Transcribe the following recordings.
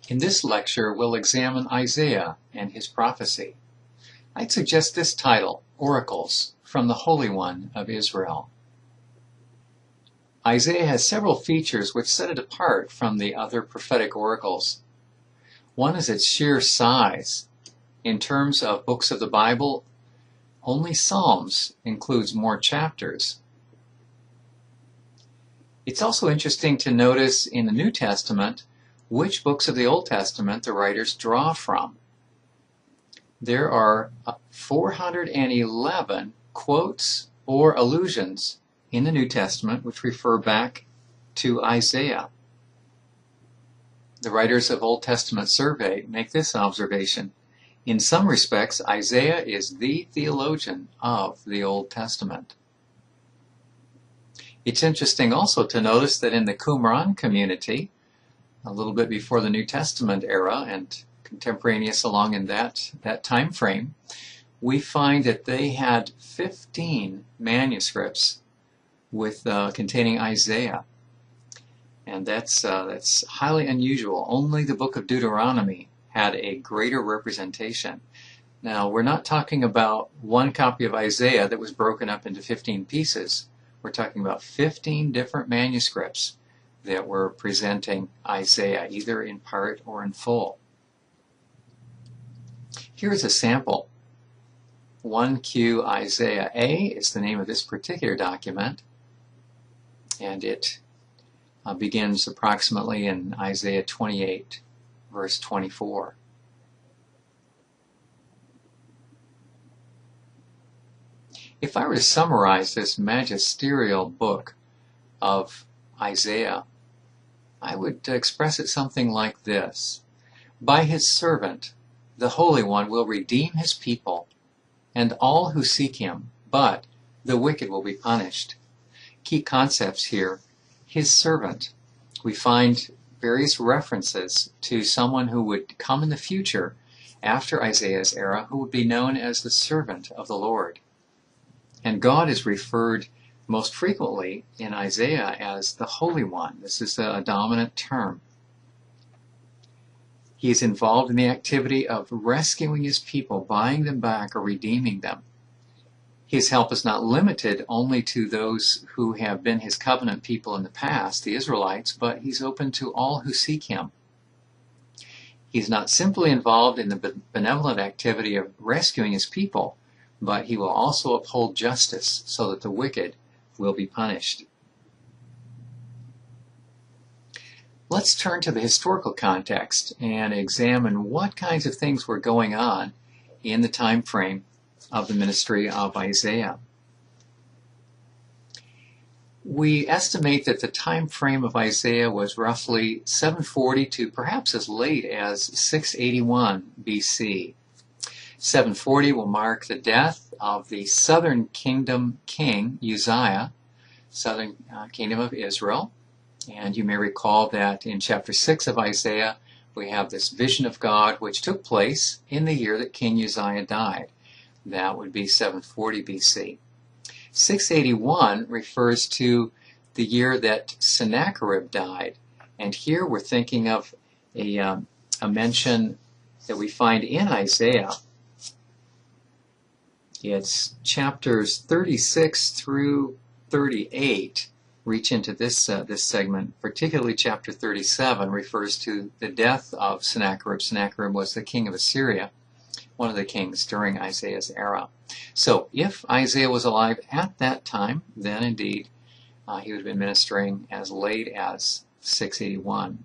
In this lecture, we'll examine Isaiah and his prophecy. I'd suggest this title, Oracles from the Holy One of Israel. Isaiah has several features which set it apart from the other prophetic oracles. One is its sheer size. In terms of books of the Bible, only Psalms includes more chapters. It's also interesting to notice in the New Testament which books of the Old Testament the writers draw from. There are 411 quotes or allusions in the New Testament which refer back to Isaiah. The writers of Old Testament survey make this observation. In some respects, Isaiah is the theologian of the Old Testament. It's interesting also to notice that in the Qumran community, a little bit before the New Testament era and contemporaneous along in that time frame, we find that they had 15 manuscripts with containing Isaiah, and that's highly unusual. Only the book of Deuteronomy had a greater representation. Now, we're not talking about one copy of Isaiah that was broken up into 15 pieces. We're talking about 15 different manuscripts that were presenting Isaiah, either in part or in full. Here's a sample. 1Q Isaiah A is the name of this particular document, and it begins approximately in Isaiah 28, verse 24. If I were to summarize this magisterial book of Isaiah, I would express it something like this. By his servant, the Holy One will redeem his people and all who seek him, but the wicked will be punished. Key concepts here. His servant. We find various references to someone who would come in the future after Isaiah's era who would be known as the servant of the Lord. And God is referred most frequently in Isaiah as the Holy One. This is a dominant term. He is involved in the activity of rescuing his people, buying them back, or redeeming them. His help is not limited only to those who have been his covenant people in the past, the Israelites, but he's open to all who seek him. He's not simply involved in the benevolent activity of rescuing his people, but he will also uphold justice so that the wicked will be punished. Let's turn to the historical context and examine what kinds of things were going on in the time frame of the ministry of Isaiah. We estimate that the time frame of Isaiah was roughly 740 to perhaps as late as 681 BC. 740 will mark the death of the southern kingdom king Uzziah, southern kingdom of Israel. And you may recall that in chapter 6 of Isaiah, we have this vision of God which took place in the year that King Uzziah died. That would be 740 BC. 681 refers to the year that Sennacherib died. And here we're thinking of a mention that we find in Isaiah. It's chapters 36 through 38 reach into this segment. Particularly chapter 37 refers to the death of Sennacherib. Sennacherib was the king of Assyria, one of the kings during Isaiah's era. So if Isaiah was alive at that time, then indeed he would have been ministering as late as 681.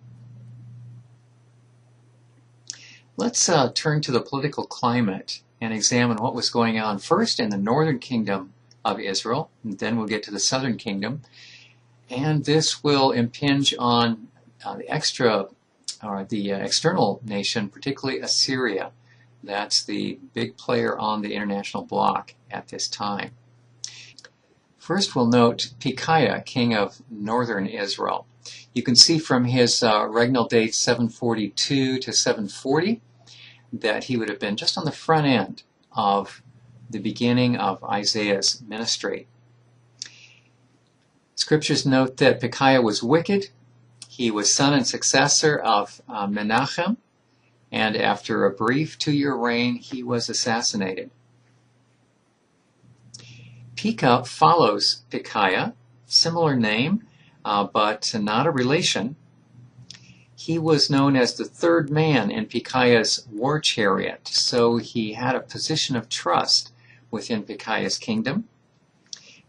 Let's turn to the political climate and examine what was going on first in the northern kingdom of Israel, and then we'll get to the southern kingdom. And this will impinge on the external nation, particularly Assyria. That's the big player on the international block at this time. First, we'll note Pekahiah, king of northern Israel. You can see from his regnal dates 742 to 740 that he would have been just on the front end of the beginning of Isaiah's ministry. Scriptures note that Pekahiah was wicked. He was son and successor of Menachem, and after a brief 2-year reign, he was assassinated. Pekah follows Pekahiah, similar name, but not a relation. He was known as the third man in Pekahiah's war chariot, so he had a position of trust within Pekahiah's kingdom.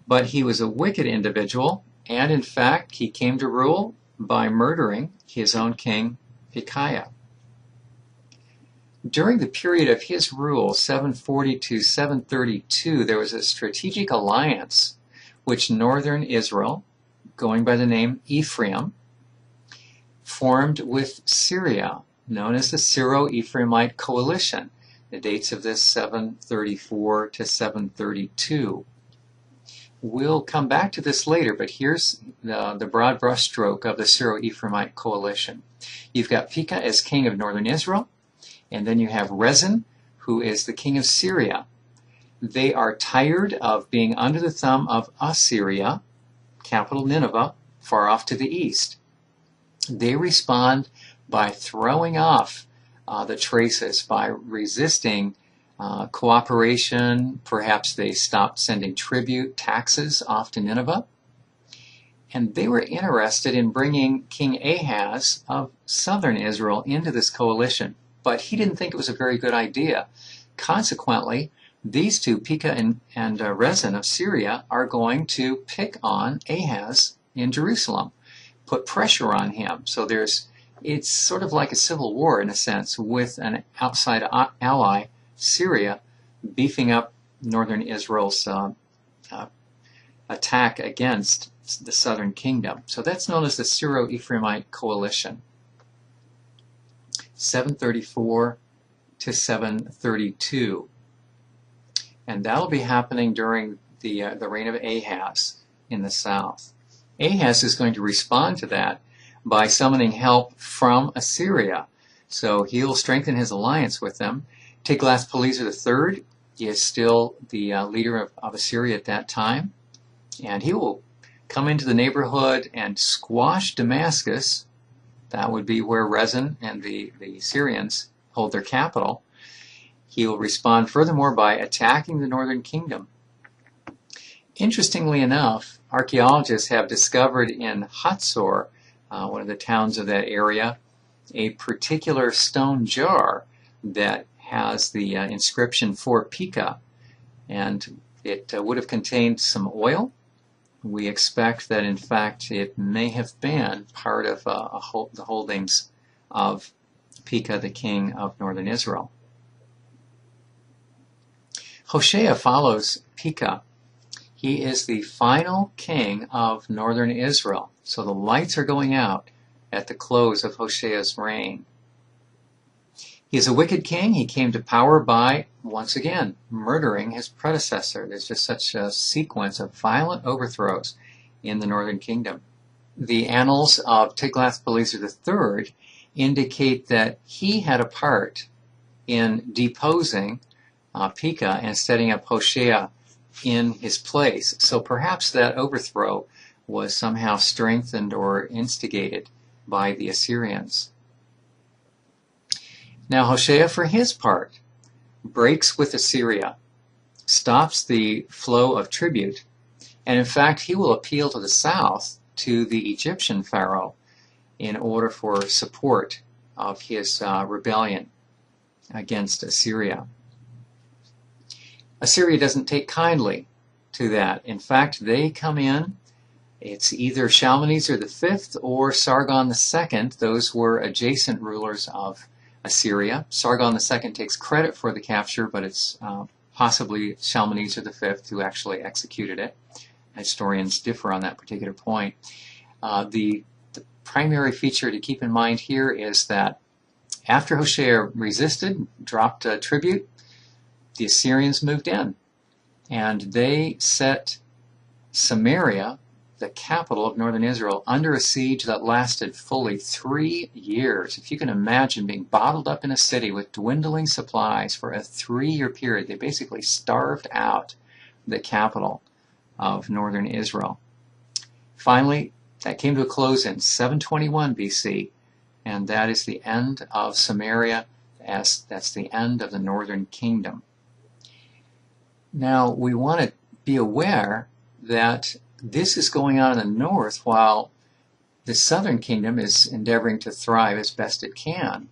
But he was a wicked individual, and in fact, he came to rule by murdering his own king, Pekahiah. During the period of his rule, 740 to 732, there was a strategic alliance which northern Israel, going by the name Ephraim, formed with Syria, known as the Syro-Ephraimite coalition. The dates of this 734 to 732. We'll come back to this later, but here's the broad brushstroke of the Syro-Ephraimite coalition. You've got Pekah as king of northern Israel, and then you have Rezin, who is the king of Syria. They are tired of being under the thumb of Assyria, capital Nineveh, far off to the east. They respond by throwing off the traces, by resisting cooperation. Perhaps they stopped sending tribute, taxes off to Nineveh. And they were interested in bringing King Ahaz of southern Israel into this coalition, but he didn't think it was a very good idea. Consequently, these two, Pekah and Rezin of Syria, are going to pick on Ahaz in Jerusalem, put pressure on him. So it's sort of like a civil war in a sense, with an outside ally, Syria, beefing up northern Israel's attack against the southern kingdom. So that's known as the Syro-Ephraimite coalition. 734 to 732. And that'll be happening during the reign of Ahaz in the south. Ahaz is going to respond to that by summoning help from Assyria. So he'll strengthen his alliance with them. Tiglath-Pileser III is still the leader of Assyria at that time. And he will come into the neighborhood and squash Damascus. That would be where Rezin and the Syrians hold their capital. He will respond furthermore by attacking the northern kingdom. Interestingly enough, archaeologists have discovered in Hatzor, one of the towns of that area, a particular stone jar that has the inscription for Pekah, and it would have contained some oil. We expect that in fact it may have been part of the holdings of Pekah, the king of northern Israel. Hoshea follows Pekah. He is the final king of northern Israel. So the lights are going out at the close of Hoshea's reign. He is a wicked king. He came to power by, once again, murdering his predecessor. There's just such a sequence of violent overthrows in the northern kingdom. The annals of Tiglath-Pileser III indicate that he had a part in deposing Pekah and setting up Hoshea in his place. So perhaps that overthrow was somehow strengthened or instigated by the Assyrians. Now Hoshea, for his part, breaks with Assyria, stops the flow of tribute, and in fact he will appeal to the south, to the Egyptian pharaoh, in order for support of his rebellion against Assyria. Assyria doesn't take kindly to that. In fact, they come in. It's either Shalmaneser V or Sargon II. Those were adjacent rulers of Assyria. Sargon II takes credit for the capture, but it's possibly Shalmaneser V who actually executed it. Historians differ on that particular point. The primary feature to keep in mind here is that after Hoshea resisted, dropped tribute, the Assyrians moved in, and they set Samaria, the capital of northern Israel, under a siege that lasted fully 3 years. If you can imagine being bottled up in a city with dwindling supplies for a 3-year period, they basically starved out the capital of northern Israel. Finally, That came to a close in 721 BC, and that is the end of Samaria, as that's the end of the northern kingdom. Now, we want to be aware that this is going on in the north while the southern kingdom is endeavoring to thrive as best it can.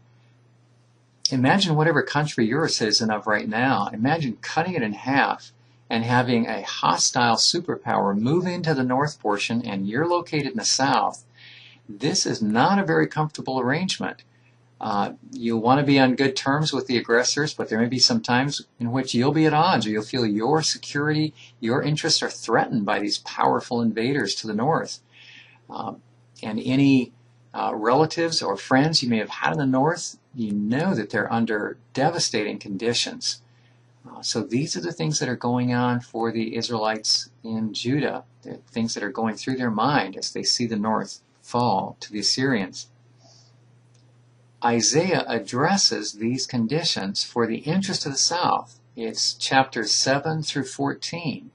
Imagine whatever country you're a citizen of right now. Imagine cutting it in half and having a hostile superpower move into the north portion and you're located in the south. This is not a very comfortable arrangement. You'll want to be on good terms with the aggressors, but there may be some times in which you'll be at odds or you'll feel your security, your interests are threatened by these powerful invaders to the north. And any relatives or friends you may have had in the north, you know that they're under devastating conditions. So these are the things that are going on for the Israelites in Judah, the things that are going through their mind as they see the north fall to the Assyrians. Isaiah addresses these conditions for the interest of the south. It's chapters 7 through 14,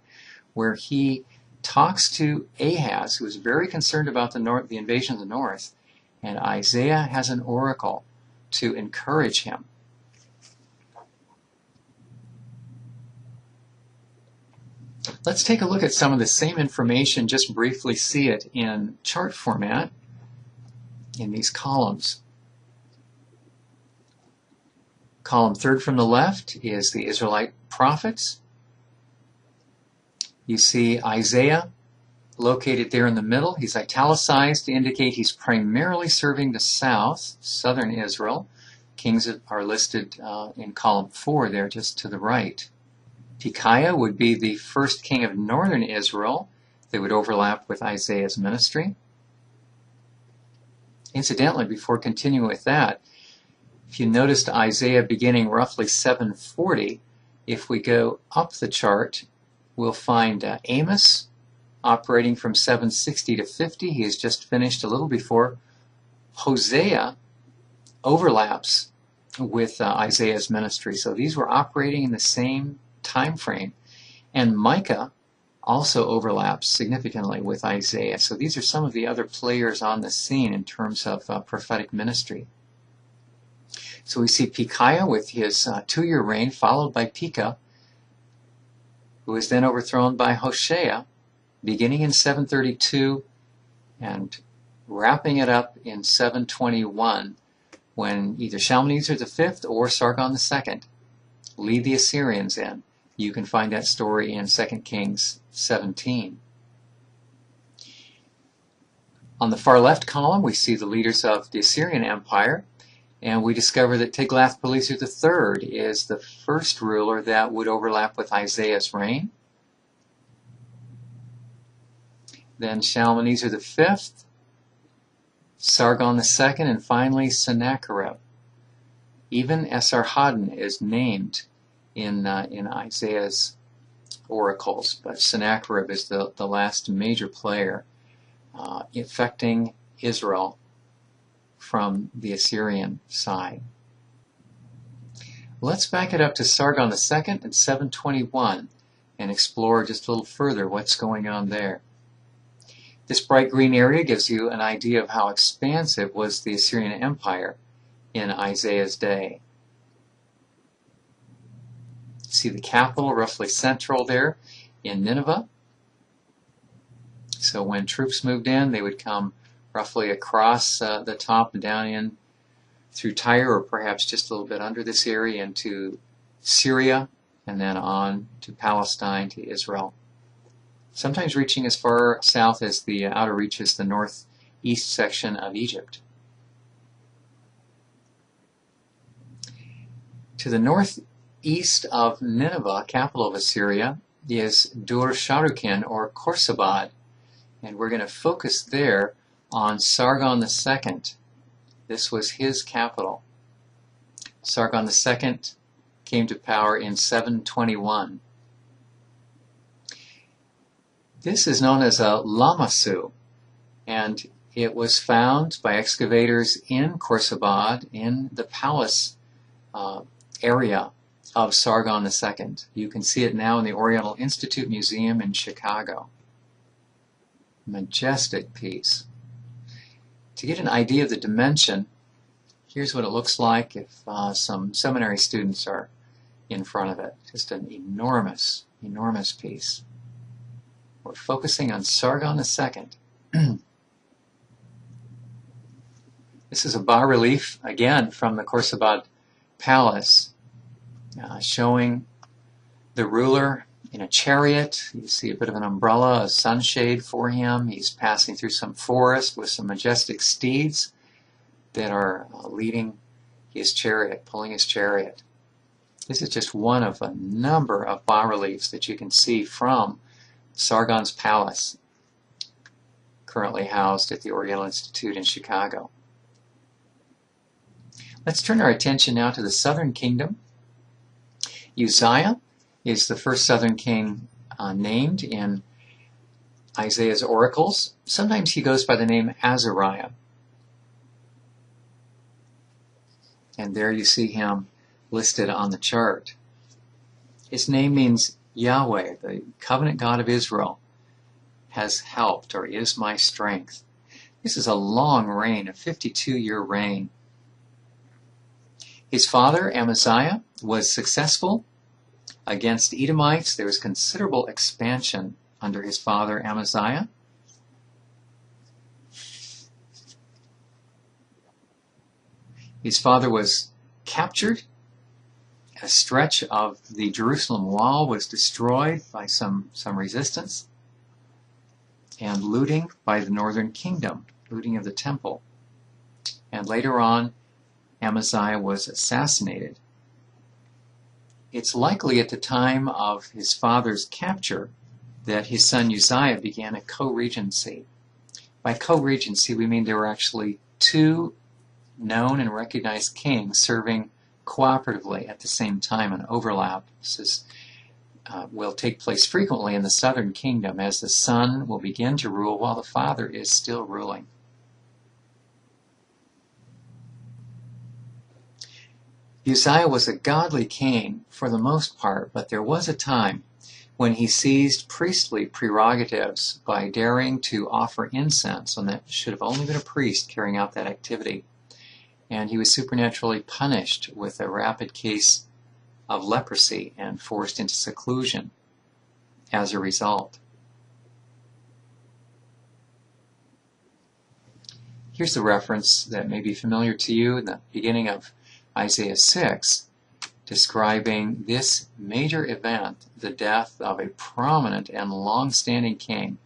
where he talks to Ahaz, who is very concerned about the invasion of the north, and Isaiah has an oracle to encourage him. Let's take a look at some of the same information, just briefly see it in chart format in these columns. Column third from the left is the Israelite prophets. You see Isaiah located there in the middle. He's italicized to indicate he's primarily serving the south, southern Israel. Kings are listed in column 4 there just to the right. Pekahiah would be the first king of northern Israel. They would overlap with Isaiah's ministry. Incidentally, before continuing with that, if you noticed Isaiah beginning roughly 740, if we go up the chart, we'll find Amos operating from 760 to 50. He has just finished a little before. Hosea overlaps with Isaiah's ministry. So these were operating in the same time frame. And Micah also overlaps significantly with Isaiah. So these are some of the other players on the scene in terms of prophetic ministry. So we see Pekahiah with his 2-year reign, followed by Pekah, who is then overthrown by Hoshea, beginning in 732 and wrapping it up in 721, when either Shalmaneser V or Sargon II lead the Assyrians in. You can find that story in 2 Kings 17. On the far left column, we see the leaders of the Assyrian Empire. And we discover that Tiglath-Pileser III is the first ruler that would overlap with Isaiah's reign. Then Shalmaneser V, Sargon II, and finally Sennacherib. Even Esarhaddon is named in Isaiah's oracles, but Sennacherib is the last major player affecting Israel from the Assyrian side. Let's back it up to Sargon II in 721 and explore just a little further what's going on there. This bright green area gives you an idea of how expansive was the Assyrian Empire in Isaiah's day. See the capital roughly central there in Nineveh. So when troops moved in, they would come roughly across the top and down in through Tyre, or perhaps just a little bit under this area into Syria, and then on to Palestine, to Israel. Sometimes reaching as far south as the outer reaches, the northeast section of Egypt. To the northeast of Nineveh, capital of Assyria, is Dur-Sharrukin, or Khorsabad, and we're going to focus there on Sargon II. This was his capital. Sargon II came to power in 721. This is known as a Lamassu, and it was found by excavators in Khorsabad, in the palace area of Sargon II. You can see it now in the Oriental Institute Museum in Chicago. Majestic piece. To get an idea of the dimension, here's what it looks like if some seminary students are in front of it. Just an enormous, enormous piece. We're focusing on Sargon II. This is a bas-relief, again, from the Khorsabad Palace, showing the ruler in a chariot. You see a bit of an umbrella, a sunshade for him. He's passing through some forest with some majestic steeds that are leading his chariot, pulling his chariot. This is just one of a number of bas-reliefs that you can see from Sargon's palace, currently housed at the Oriental Institute in Chicago. Let's turn our attention now to the southern kingdom. Uzziah is the first southern king named in Isaiah's oracles. Sometimes he goes by the name Azariah. And there you see him listed on the chart. His name means Yahweh, the covenant God of Israel, has helped, or is my strength. This is a long reign, a 52-year reign. His father, Amaziah, was successful against Edomites. There was considerable expansion under his father, Amaziah. His father was captured. A stretch of the Jerusalem wall was destroyed by some resistance. And looting by the northern kingdom, looting of the temple. And later on, Amaziah was assassinated. It's likely at the time of his father's capture that his son Uzziah began a co-regency. By co-regency, we mean there were actually two known and recognized kings serving cooperatively at the same time, an overlap. This will take place frequently in the southern kingdom as the son will begin to rule while the father is still ruling. Uzziah was a godly king for the most part, but there was a time when he seized priestly prerogatives by daring to offer incense, and that should have only been a priest carrying out that activity. And he was supernaturally punished with a rapid case of leprosy and forced into seclusion as a result. Here's the reference that may be familiar to you in the beginning of Isaiah 6, describing this major event, the death of a prominent and long-standing king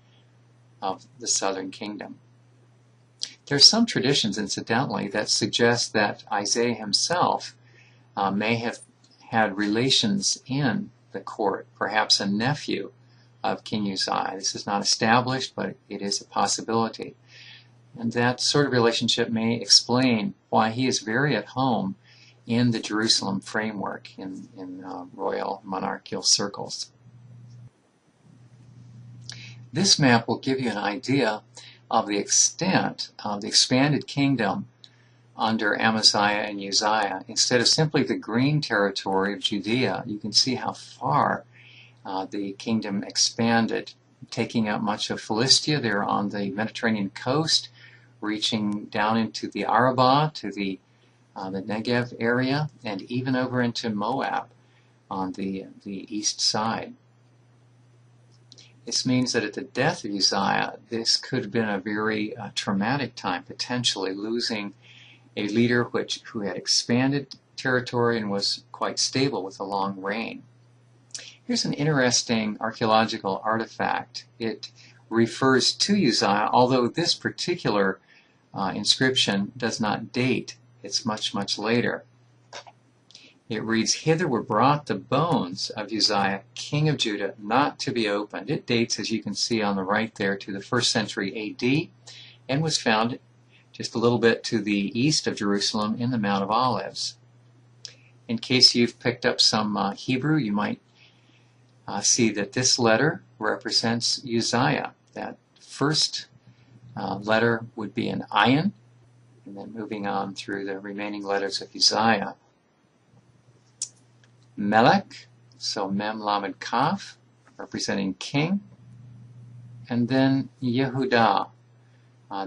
of the southern kingdom. There are some traditions, incidentally, that suggest that Isaiah himself may have had relations in the court, perhaps a nephew of King Uzziah. This is not established, but it is a possibility. And that sort of relationship may explain why he is very at home in the Jerusalem framework, in royal monarchical circles. This map will give you an idea of the extent of the expanded kingdom under Amaziah and Uzziah. Instead of simply the green territory of Judea, you can see how far the kingdom expanded, taking up much of Philistia. They're on the Mediterranean coast, reaching down into the Arabah, to the Negev area, and even over into Moab on the east side. This means that at the death of Uzziah, this could have been a very traumatic time, potentially losing a leader who had expanded territory and was quite stable with a long reign. Here's an interesting archaeological artifact. It refers to Uzziah, although this particular inscription does not date. It's much, much later. It reads, "Hither were brought the bones of Uzziah, king of Judah, not to be opened." It dates, as you can see on the right there, to the 1st century A.D. and was found just a little bit to the east of Jerusalem in the Mount of Olives. In case you've picked up some Hebrew, you might see that this letter represents Uzziah. That first letter would be an ayin, and then moving on through the remaining letters of Uzziah. Melech, so Mem Lamed Kaf, representing king, and then Yehudah.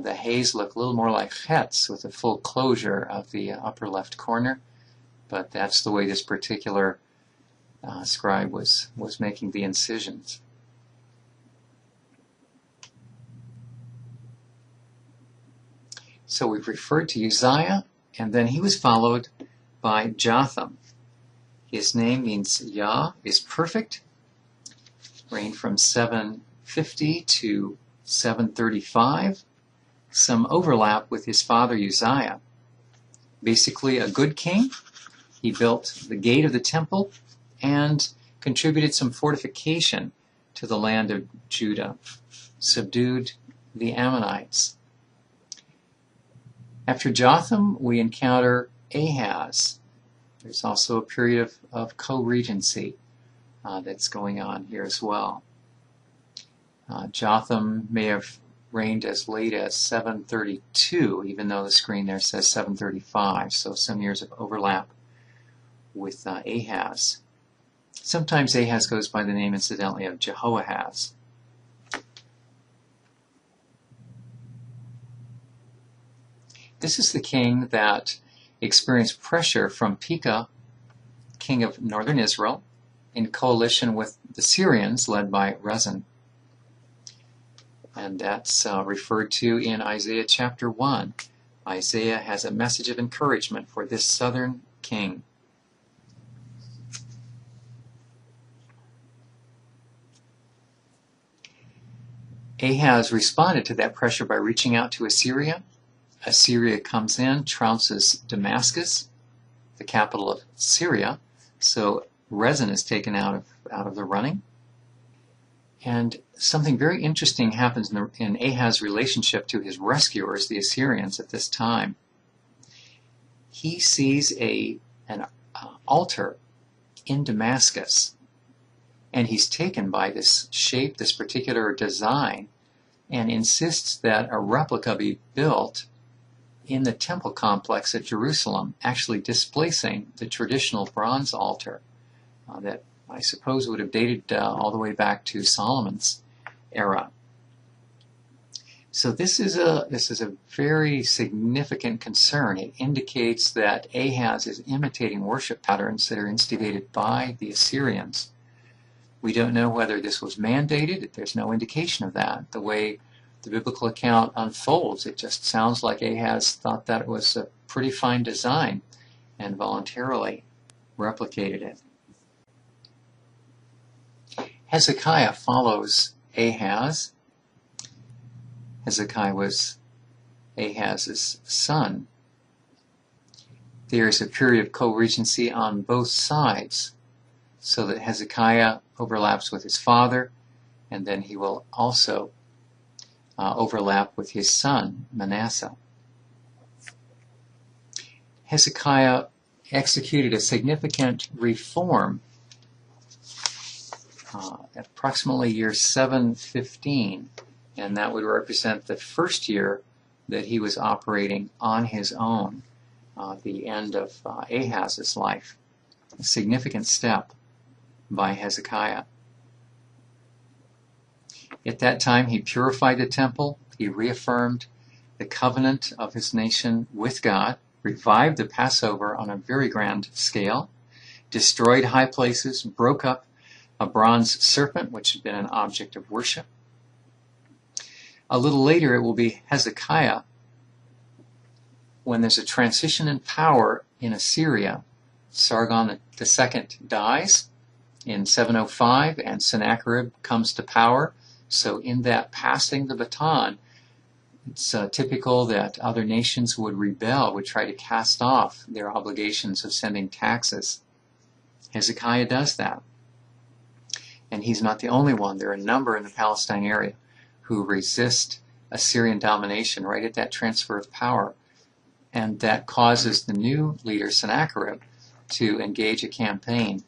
The Hays look a little more like Chetz with a full closure of the upper left corner, but that's the way this particular scribe was making the incisions. So we've referred to Uzziah, and then he was followed by Jotham. His name means Yah is perfect, reigned from 750 to 735. Some overlap with his father Uzziah. Basically a good king. He built the gate of the temple and contributed some fortification to the land of Judah, subdued the Ammonites. After Jotham, we encounter Ahaz. There's also a period of co-regency that's going on here as well. Jotham may have reigned as late as 732, even though the screen there says 735, so some years of overlap with Ahaz. Sometimes Ahaz goes by the name, incidentally, of Jehoahaz. This is the king that experienced pressure from Pekah, king of northern Israel, in coalition with the Syrians led by Rezin. And that's referred to in Isaiah chapter 1. Isaiah has a message of encouragement for this southern king. Ahaz responded to that pressure by reaching out to Assyria. Assyria comes in, trounces Damascus, the capital of Syria, so Rezin is taken out of the running. And something very interesting happens in Ahaz's relationship to his rescuers, the Assyrians, at this time. He sees an altar in Damascus, and he's taken by this shape, this particular design, and insists that a replica be built in the temple complex at Jerusalem, actually displacing the traditional bronze altar that I suppose would have dated all the way back to Solomon's era. So this is a very significant concern. It indicates that Ahaz is imitating worship patterns that are instigated by the Assyrians. We don't know whether this was mandated. There's no indication of that. The way the biblical account unfolds, it just sounds like Ahaz thought that it was a pretty fine design and voluntarily replicated it. Hezekiah follows Ahaz. Hezekiah was Ahaz's son. There is a period of co-regency on both sides, so that Hezekiah overlaps with his father, and then he will also overlap with his son, Manasseh. Hezekiah executed a significant reform at approximately year 715, and that would represent the first year that he was operating on his own, the end of Ahaz's life. A significant step by Hezekiah. At that time, he purified the temple, he reaffirmed the covenant of his nation with God, revived the Passover on a very grand scale, destroyed high places, broke up a bronze serpent, which had been an object of worship. A little later, it will be Hezekiah, when there's a transition in power in Assyria. Sargon II dies in 705, and Sennacherib comes to power. So in that passing the baton, it's typical that other nations would rebel, would try to cast off their obligations of sending taxes. Hezekiah does that. And he's not the only one. There are a number in the Palestine area who resist Assyrian domination right at that transfer of power. And that causes the new leader, Sennacherib, to engage a campaign,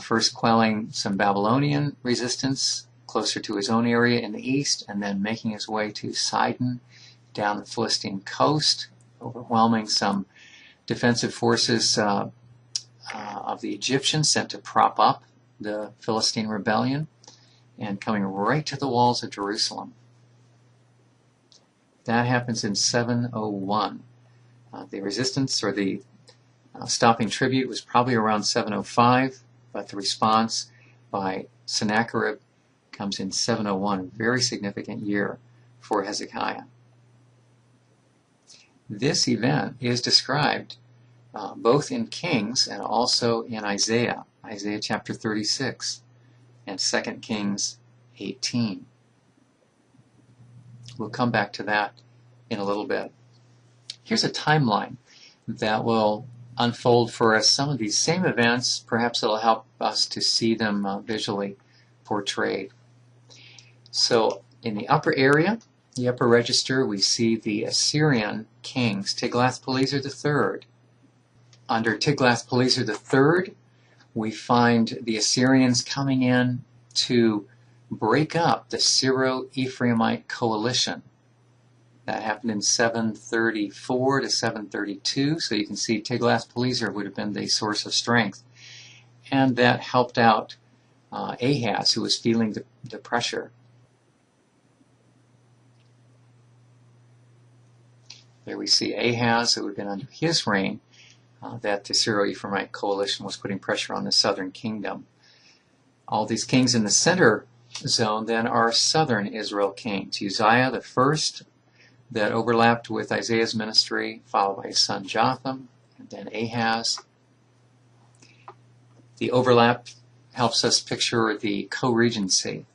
first quelling some Babylonian resistance closer to his own area in the east, and then making his way to Sidon, down the Philistine coast, overwhelming some defensive forces of the Egyptians sent to prop up the Philistine rebellion, and coming right to the walls of Jerusalem. That happens in 701. The resistance, or the stopping tribute, was probably around 705, but the response by Sennacherib comes in 701, a very significant year for Hezekiah. This event is described both in Kings and also in Isaiah chapter 36 and 2 Kings 18. We'll come back to that in a little bit. Here's a timeline that will unfold for us some of these same events. Perhaps it'll help us to see them visually portrayed. So in the upper area, the upper register, we see the Assyrian kings, Tiglath-Pileser III. Under Tiglath-Pileser III, we find the Assyrians coming in to break up the Syro-Ephraimite coalition. That happened in 734 to 732, so you can see Tiglath-Pileser would have been the source of strength. And that helped out Ahaz, who was feeling the pressure. There we see Ahaz, who had been under his reign, that the Syro-Ephraimite coalition was putting pressure on the southern kingdom. All these kings in the center zone then are southern Israel kings. Uzziah the first, that overlapped with Isaiah's ministry, followed by his son Jotham, and then Ahaz. The overlap helps us picture the co-regency.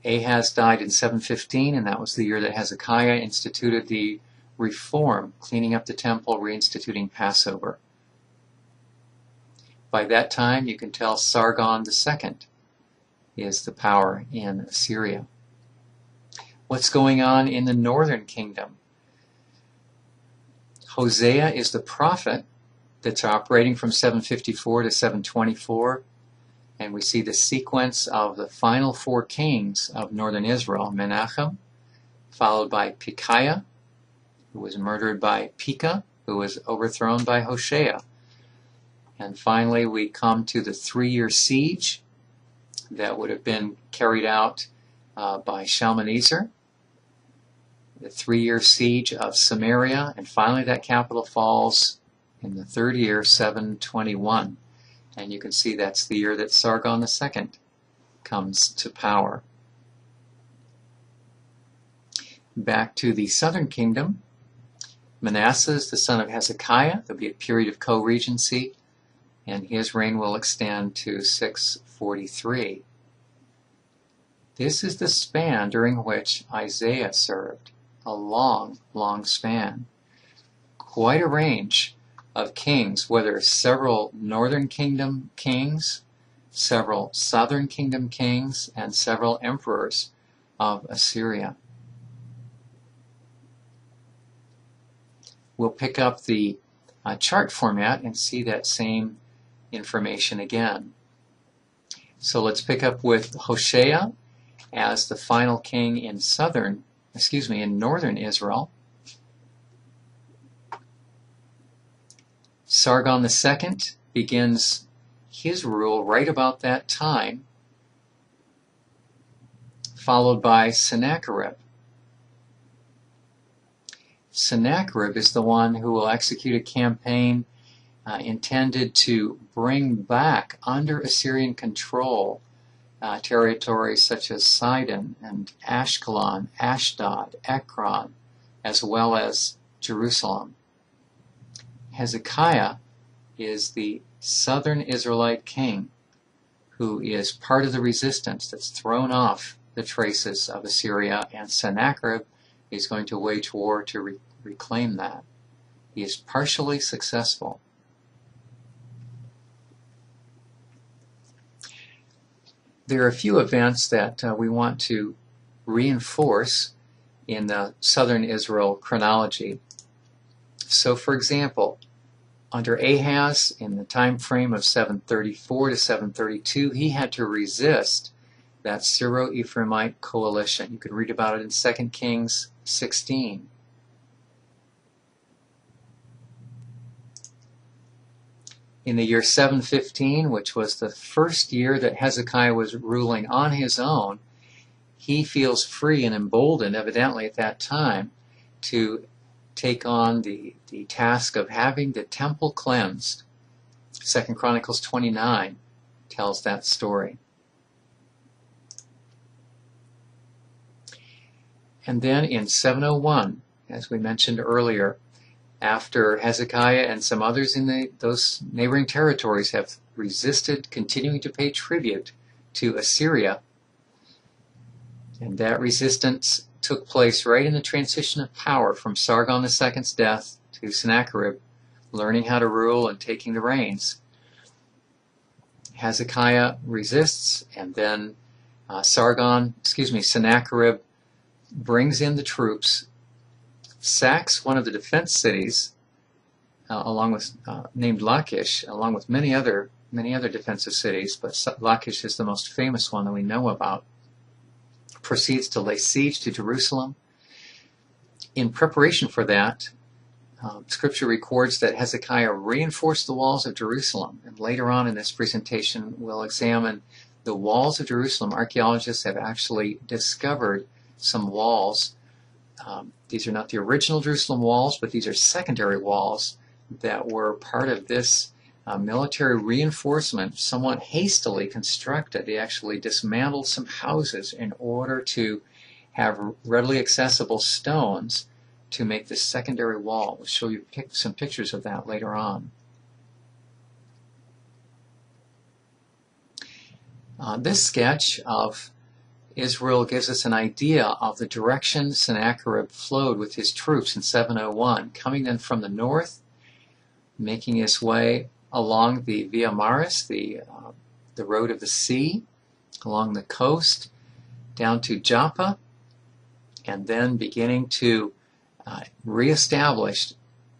Ahaz died in 715, and that was the year that Hezekiah instituted the reform, cleaning up the temple, reinstituting Passover. By that time, you can tell Sargon II is the power in Assyria. What's going on in the northern kingdom? Hosea is the prophet that's operating from 754 to 724, and we see the sequence of the final four kings of northern Israel: Menachem, followed by Pekahiah, who was murdered by Pekah, who was overthrown by Hoshea. And finally, we come to the 3-year siege that would have been carried out by Shalmaneser, the 3-year siege of Samaria, and finally that capital falls in the 3rd year, 721. And you can see that's the year that Sargon II comes to power. Back to the southern kingdom, Manasseh is the son of Hezekiah. There'll be a period of co-regency, and his reign will extend to 643. This is the span during which Isaiah served, a long, long span. Quite a range of kings, whether several northern kingdom kings, several southern kingdom kings, and several emperors of Assyria. We'll pick up the chart format and see that same information again. So let's pick up with Hoshea as the final king in northern Israel. Sargon II begins his rule right about that time, followed by Sennacherib. Sennacherib is the one who will execute a campaign intended to bring back under Assyrian control territories such as Sidon and Ashkelon, Ashdod, Ekron, as well as Jerusalem. Hezekiah is the southern Israelite king who is part of the resistance that's thrown off the traces of Assyria, and Sennacherib is going to wage war to reclaim that. He is partially successful. There are a few events that we want to reinforce in the southern Israel chronology. So, for example, under Ahaz, in the time frame of 734 to 732, he had to resist that Syro-Ephraimite coalition. You can read about it in 2 Kings 16. In the year 715, which was the first year that Hezekiah was ruling on his own, he feels free and emboldened, evidently at that time, to take on the task of having the temple cleansed. 2 Chronicles 29 tells that story. And then in 701, as we mentioned earlier, after Hezekiah and some others in those neighboring territories have resisted continuing to pay tribute to Assyria, and that resistance took place right in the transition of power from Sargon II's death to Sennacherib learning how to rule and taking the reins. Hezekiah resists, and then Sennacherib brings in the troops, sacks one of the defense cities, along with named Lachish, along with many other defensive cities, but Lachish is the most famous one that we know about. Proceeds to lay siege to Jerusalem. In preparation for that, Scripture records that Hezekiah reinforced the walls of Jerusalem, and later on in this presentation we'll examine the walls of Jerusalem. Archaeologists have actually discovered some walls. These are not the original Jerusalem walls, but these are secondary walls that were part of this military reinforcement, somewhat hastily constructed. They actually dismantled some houses in order to have readily accessible stones to make this secondary wall. We'll show you some pictures of that later on. This sketch of Israel gives us an idea of the direction Sennacherib flowed with his troops in 701, coming then from the north, making his way along the Via Maris, the road of the sea, along the coast, down to Joppa, and then beginning to reestablish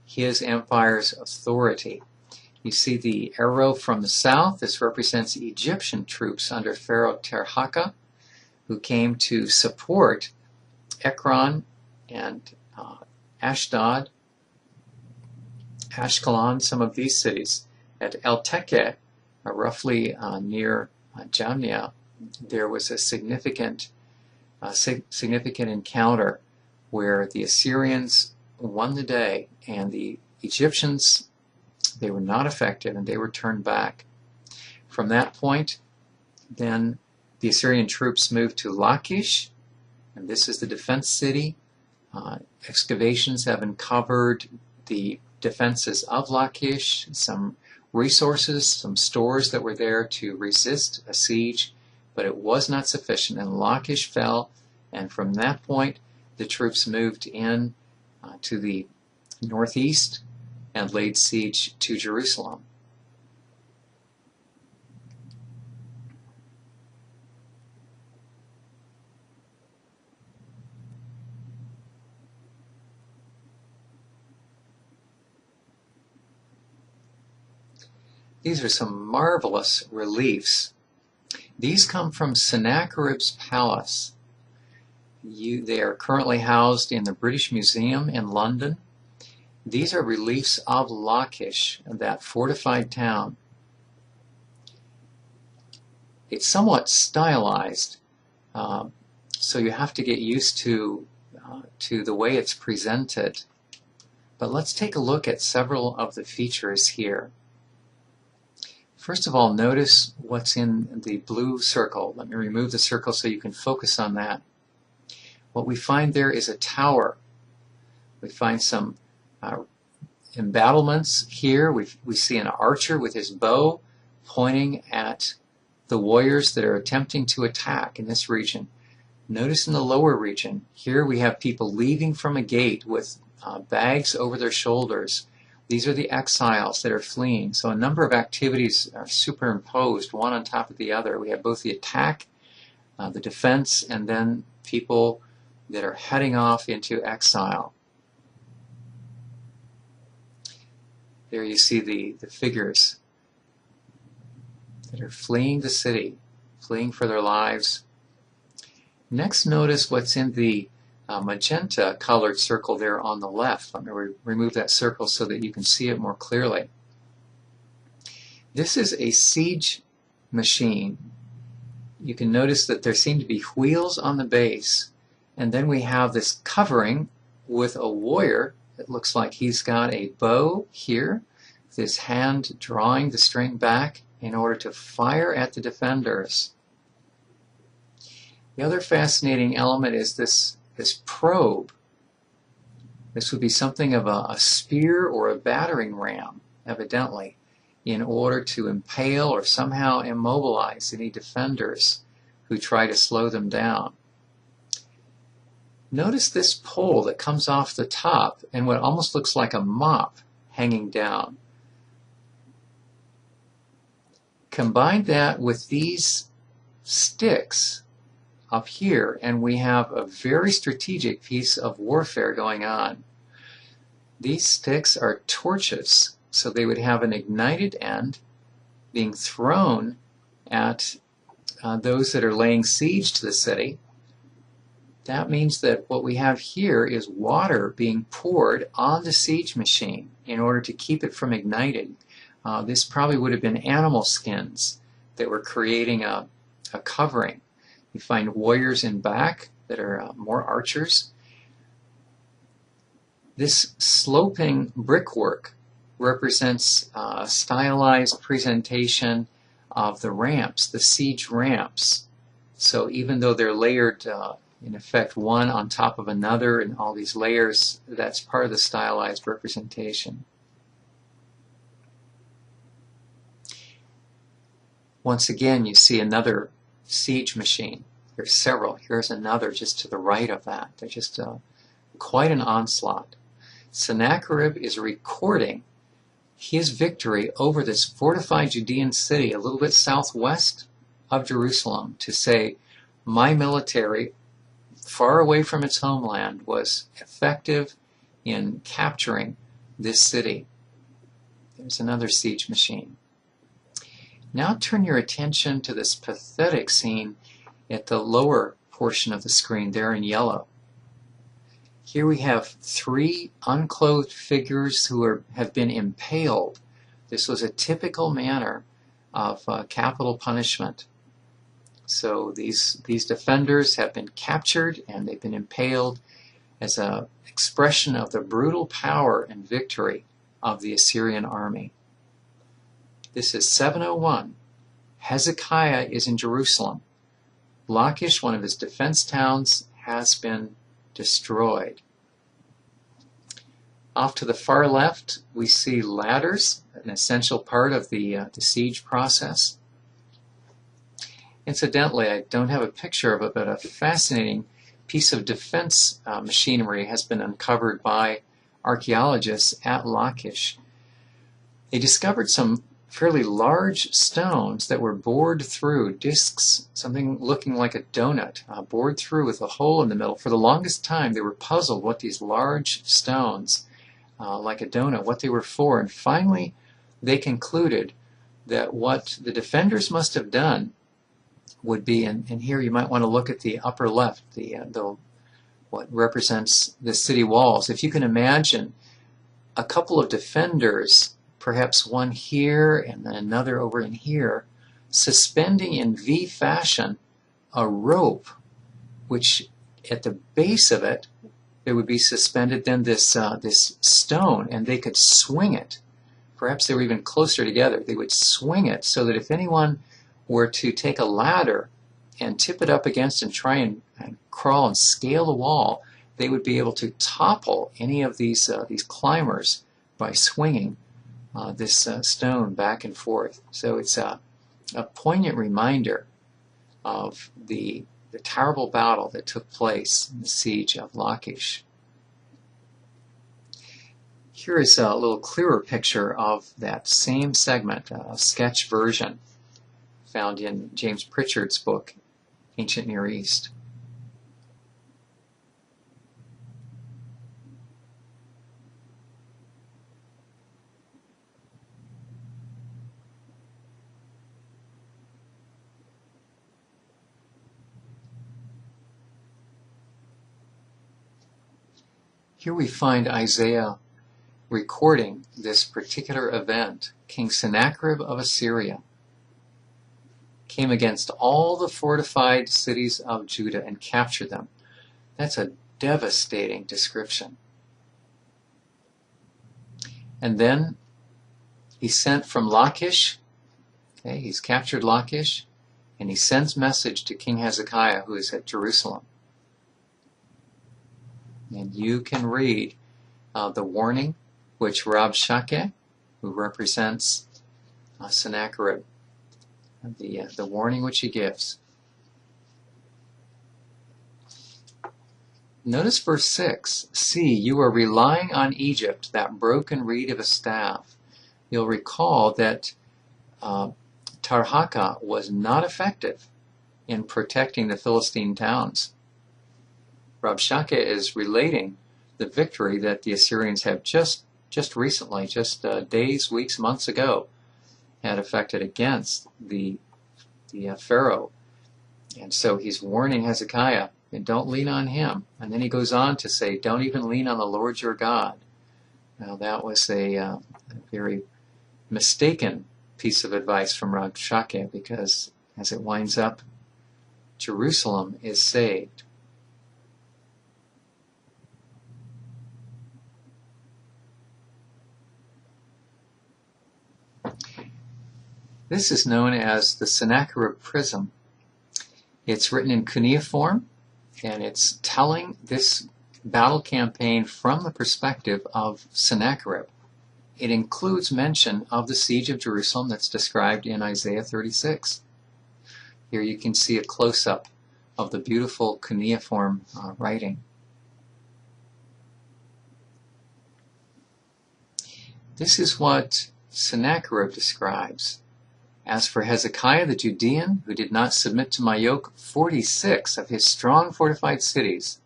his empire's authority. You see the arrow from the south. This represents Egyptian troops under Pharaoh Terhaka, who came to support Ekron and Ashdod, Ashkelon, some of these cities. At El Teke, roughly near Jamnia, there was a significant encounter where the Assyrians won the day, and the Egyptians, they were not effective, and they were turned back. From that point, then the Assyrian troops moved to Lachish, and this is the defense city. Excavations have uncovered the defenses of Lachish, some resources, some stores that were there to resist a siege, but it was not sufficient, and Lachish fell, and from that point the troops moved in to the northeast and laid siege to Jerusalem. These are some marvelous reliefs. These come from Sennacherib's palace. They are currently housed in the British Museum in London. These are reliefs of Lachish, that fortified town. It's somewhat stylized, so you have to get used to the way it's presented. But let's take a look at several of the features here. First of all, notice what's in the blue circle. Let me remove the circle so you can focus on that. What we find there is a tower. We find some embattlements here. We see an archer with his bow pointing at the warriors that are attempting to attack in this region. Notice in the lower region, here we have people leaving from a gate with bags over their shoulders. These are the exiles that are fleeing. So a number of activities are superimposed, one on top of the other. We have both the attack, the defense, and then people that are heading off into exile. There you see the figures that are fleeing the city, fleeing for their lives. Next, notice what's in the magenta colored circle there on the left. Let me remove that circle so that you can see it more clearly. This is a siege machine. You can notice that there seem to be wheels on the base, and then we have this covering with a warrior. It looks like he's got a bow here, with his hand drawing the string back in order to fire at the defenders. The other fascinating element is this probe. This would be something of a spear or a battering ram, evidently, in order to impale or somehow immobilize any defenders who try to slow them down. Notice this pole that comes off the top and what almost looks like a mop hanging down. Combine that with these sticks up here, and we have a very strategic piece of warfare going on. These sticks are torches, so they would have an ignited end being thrown at those that are laying siege to the city. That means that what we have here is water being poured on the siege machine in order to keep it from igniting. This probably would have been animal skins that were creating a covering. You find warriors in back that are more archers. This sloping brickwork represents a stylized presentation of the ramps, the siege ramps. So even though they're layered, in effect, one on top of another and all these layers, that's part of the stylized representation. Once again, you see another siege machine. There's several. Here's another just to the right of that. They're just quite an onslaught. Sennacherib is recording his victory over this fortified Judean city a little bit southwest of Jerusalem to say, my military, far away from its homeland, was effective in capturing this city. There's another siege machine. Now turn your attention to this pathetic scene at the lower portion of the screen there in yellow. Here we have three unclothed figures who have been impaled. This was a typical manner of capital punishment. So these defenders have been captured and they've been impaled as an expression of the brutal power and victory of the Assyrian army. This is 701. Hezekiah is in Jerusalem. Lachish, one of his defense towns, has been destroyed. Off to the far left, we see ladders, an essential part of the siege process. Incidentally, I don't have a picture of it, but a fascinating piece of defense machinery has been uncovered by archaeologists at Lachish. They discovered some fairly large stones that were bored through, discs, something looking like a donut, bored through with a hole in the middle. For the longest time, they were puzzled what these large stones, like a donut, what they were for. And finally, they concluded that what the defenders must have done would be, and here you might want to look at the upper left, what represents the city walls. If you can imagine a couple of defenders, perhaps one here and then another over in here, suspending in V fashion a rope, which at the base of it, there would be suspended then this stone, and they could swing it. Perhaps they were even closer together. They would swing it so that if anyone were to take a ladder and tip it up against and try and crawl and scale the wall, they would be able to topple any of these climbers by swinging this stone back and forth. So it's a poignant reminder of the terrible battle that took place in the siege of Lachish. Here is a little clearer picture of that same segment, a sketch version found in James Pritchard's book, Ancient Near East. Here we find Isaiah recording this particular event King Sennacherib of Assyria came against all the fortified cities of Judah and captured them. That's a devastating description. And then he sent from Lachish, okay, he's captured Lachish, and he sends message to King Hezekiah, who is at Jerusalem. And you can read the warning which Rabshakeh, who represents Sennacherib, the warning which he gives. Notice verse 6. See, you are relying on Egypt, that broken reed of a staff. You'll recall that Tarhaka was not effective in protecting the Philistine towns. Rabshakeh is relating the victory that the Assyrians have just recently, days, weeks, months ago, had effected against the Pharaoh. And so he's warning Hezekiah, and don't lean on him. And then he goes on to say, don't even lean on the Lord your God. Now that was a very mistaken piece of advice from Rabshakeh, because as it winds up, Jerusalem is saved. This is known as the Sennacherib Prism. It's written in cuneiform, and it's telling this battle campaign from the perspective of Sennacherib. It includes mention of the siege of Jerusalem that's described in Isaiah 36. Here you can see a close-up of the beautiful cuneiform writing. This is what Sennacherib describes. As for Hezekiah the Judean, who did not submit to my yoke, 46 of his strong fortified cities,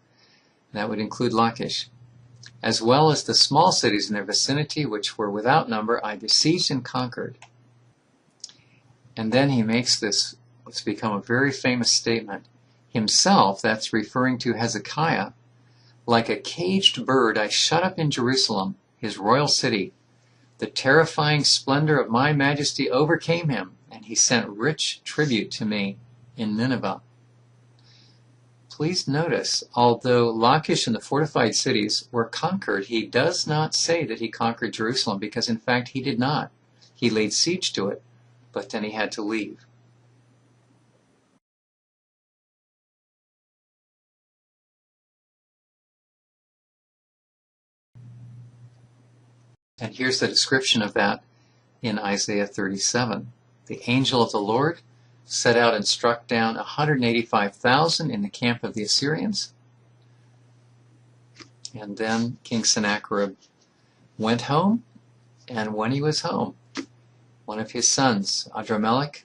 that would include Lachish, as well as the small cities in their vicinity, which were without number, I besieged and conquered. And then he makes this, what's become a very famous statement. Himself, that's referring to Hezekiah, like a caged bird I shut up in Jerusalem, his royal city. The terrifying splendor of my majesty overcame him, and he sent rich tribute to me in Nineveh. Please notice, although Lachish and the fortified cities were conquered, he does not say that he conquered Jerusalem, because in fact he did not. He laid siege to it, but then he had to leave. And here's the description of that in Isaiah 37. The angel of the Lord set out and struck down 185,000 in the camp of the Assyrians. And then King Sennacherib went home, and when he was home, one of his sons, Adramelech,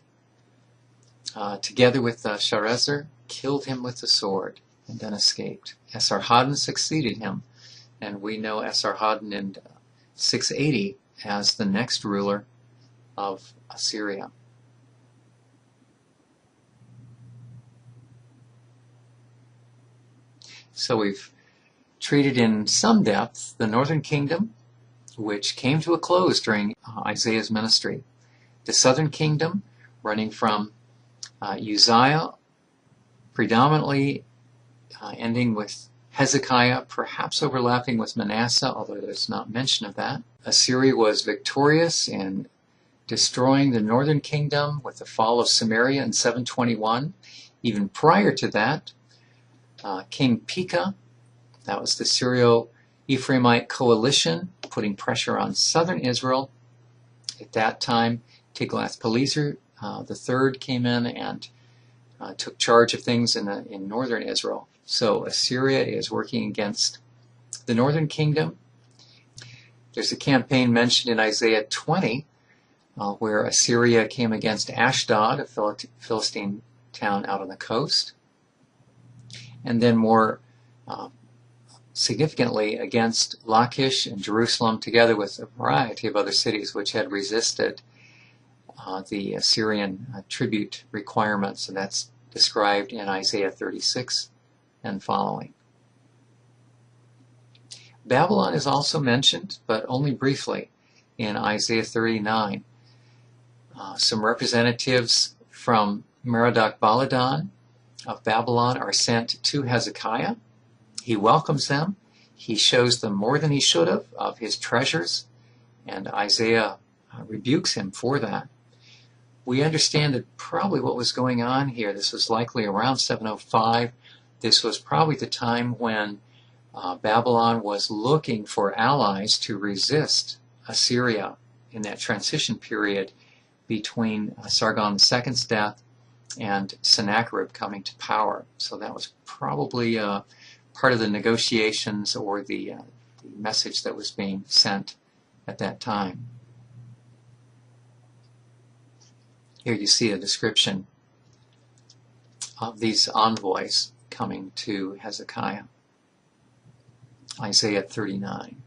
together with Sharezer, killed him with the sword and then escaped. Esarhaddon succeeded him, and we know Esarhaddon in 680 as the next ruler of Assyria. So we've treated in some depth the northern kingdom, which came to a close during Isaiah's ministry. The southern kingdom, running from Uzziah, predominantly ending with Hezekiah, perhaps overlapping with Manasseh, although there's not mention of that. Assyria was victorious in destroying the northern kingdom with the fall of Samaria in 721. Even prior to that, King Pekah, that was the Syro-Ephraimite coalition, putting pressure on southern Israel. At that time, Tiglath-Pileser III came in and took charge of things in northern Israel. So Assyria is working against the northern kingdom. There's a campaign mentioned in Isaiah 20 where Assyria came against Ashdod, a Philistine town out on the coast, and then more significantly against Lachish and Jerusalem, together with a variety of other cities which had resisted the Assyrian tribute requirements, and that's described in Isaiah 36 and following. Babylon is also mentioned, but only briefly. in Isaiah 39. Some representatives from Merodach-Baladan of Babylon are sent to Hezekiah. He welcomes them. He shows them more than he should have of his treasures, and Isaiah rebukes him for that. We understand that probably what was going on here, this was likely around 705. This was probably the time when Babylon was looking for allies to resist Assyria in that transition period between Sargon II's death and Sennacherib coming to power. So that was probably part of the negotiations or the message that was being sent at that time. Here you see a description of these envoys coming to Hezekiah. Isaiah 39.